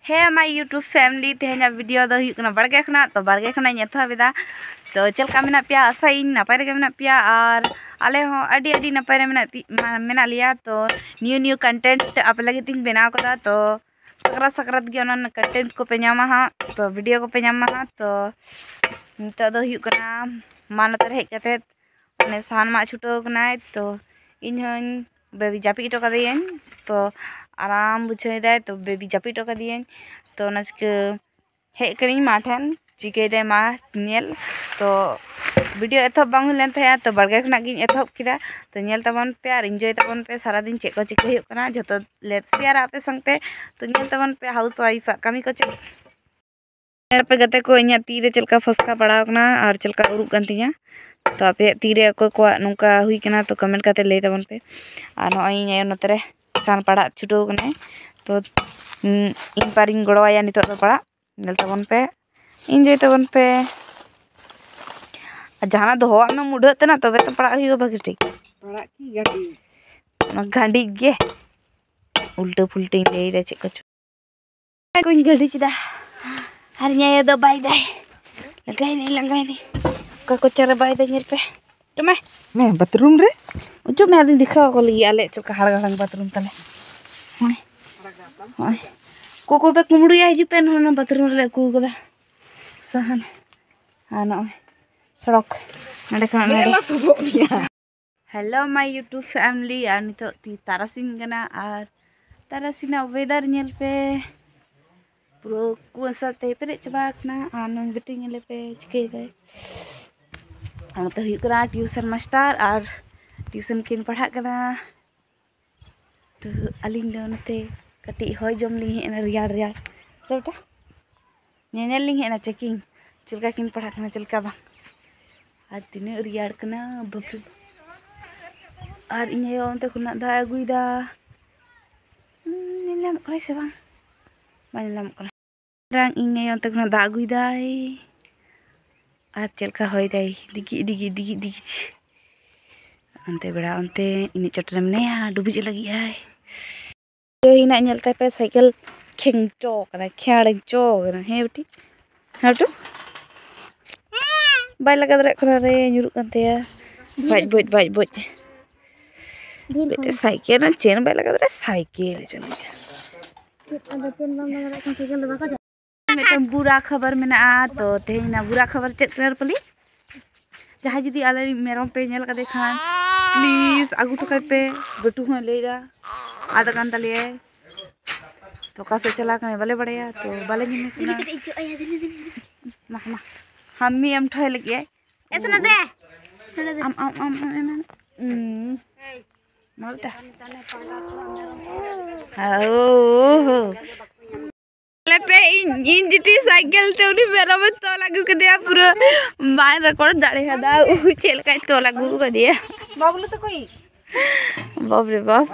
hey my YouTube family तेहना video दो हुई बाड़गे खना तो बाड़गे खना एथोबेदा तो चलका मेना पिया आशा नपाय रे मेना पिया और आले हो अडी अडी नपाय रे मेना लिया तो न्यू कंटेंट आप लगे तीन बनाव कदा तो सकरात सकरात गे ओना कंटेंट को पे नामा हा तो वीडियो को पे नामा हा तो नितो दो हुई कना मानतर हेज कते ने सान मा छुटो कना तो इन हन बेबी जापी टो कदेन तो आराम बुझे दे तो बेबी जापी टो कदेन तो नचके हेज कनी माठन चिके दे मा नेल तो वीडियो एथब बांग हुलेन था तो बाड़गे खना गिन एथब किदा तो नेल तबन पे और एंजॉय तबन पे सारा दिन चेक को चिके हुई कना जतो ले शेयर आपे संगते तो नेल तबन पे हाउस वाइफ कमी को पे गते को इኛ तीरे चलका फसका पड़ा कना और चलका उरुक गन तिया तो आपे तीरे अको को नुका हुई कना तो कमेंट करते ले तबन पे और नई नतरे सान पड़ा छुटो कने तो इन पारिंग गड़वाया नितो तो पड़ा नेल तबन पे एंजॉय तबन पे जहां दोहा में मुडत ना तबे तो पड़ा हुई भागी ठीक पड़ा की गाड़ी गाड़ी गे उल्टे फुलटे ले दे चेक कोई गाड़ी चिदा हरिया दो बाय दे लगाई नहीं का कोचरे बाय दे निर पे तो मैं बाथरूम रे जो मैं दिन दिखा को लगी आले चलका हड़गड़ंग बाथरूम तले हाय को पे कुमड़ू या हिजु पेन होना बाथरूम रे को गदा सहन हानो सड़क नडे खान हेलो माय यूट्यूब फैमिली और नितो तारासिन गना और तारासिना वेदर नेल पे पुरो कुसा ते पेरे चबाकना आनो बेटी नेले पे चिके दे हम तो हुई करा ट्यूशन मास्टर और ट्यूशन किन पढ़ा कना तो अलिंग दो नते कटी होय जम ली हेना रियाड़ सबटा नेनेल ली हेना चेकिंग चलका किन पढ़ा कना चलका बा और तीन रियाड़ कना बपरू और इने ओनते खुना दा अगुइदा नेलाम करे से बा नेलाम करे रंग इने ओनते खुना दा अगुइदाई और चलका होय दाई दिगी अंते बेड़ा अंते इने चटरे मनेया डुबुज लगी आय तो हिना नेलते पे साइकिल खेंचो कना खेड़चो कना हे बेटी हाटू बाय लगा दरे खरा रे nyuruk kanते बाज बोज बेटे साइकिल ना चेन बाय लगा दरे साइकिल चन मेटम बुरा खबर मेना तो तेना बुरा खबर चेक कर पली जहां जदी आले मेरम पे नेल कदे खान प्लीज आगु टकाय पे बटू हो लेदा आधा घंटा लिए तो कासे चला कने बाले बड़या तो बाले निना मा हम्मी एम ठय लगे ऐसा दे नलटा ओ पे इन जिटी साइकिल ते उनी मेरा में तो लागू के दिया पूरा मार रिकॉर्ड दाड़े हदा उ चल का तो लागू के दिया बाबू तो कोई बाप रे बाप